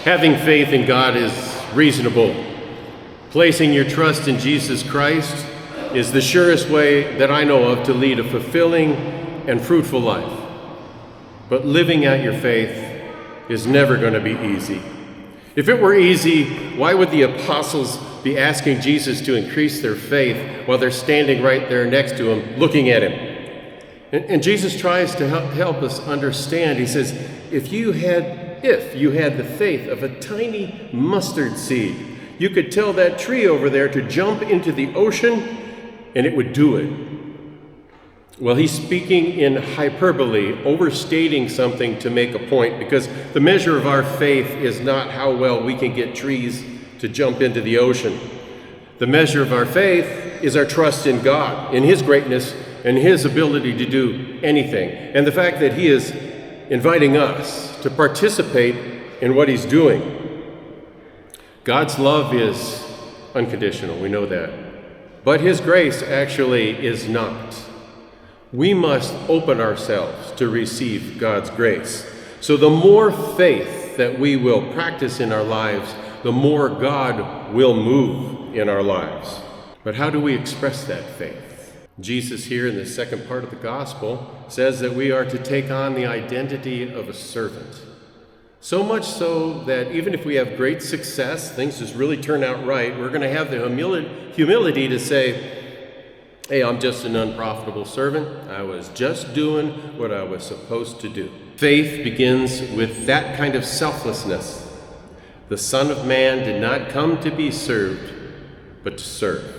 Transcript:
Having faith in God is reasonable. Placing your trust in Jesus Christ is the surest way that I know of to lead a fulfilling and fruitful life. But living out your faith is never going to be easy. If it were easy, why would the apostles be asking Jesus to increase their faith while they're standing right there next to him, looking at him? And Jesus tries to help us understand. He says, if you had the faith of a tiny mustard seed, you could tell that tree over there to jump into the ocean and it would do it. Well, he's speaking in hyperbole, overstating something to make a point, because the measure of our faith is not how well we can get trees to jump into the ocean. The measure of our faith is our trust in God, in his greatness and his ability to do anything, and the fact that he is inviting us to participate in what he's doing. God's love is unconditional, we know that, but his grace actually is not. We must open ourselves to receive God's grace. So the more faith that we will practice in our lives, the more God will move in our lives. But how do we express that faith? Jesus here in the second part of the gospel says that we are to take on the identity of a servant. So much so that even if we have great success, things just really turn out right, we're going to have the humility to say, hey, I'm just an unprofitable servant. I was just doing what I was supposed to do. Faith begins with that kind of selflessness. The Son of Man did not come to be served, but to serve.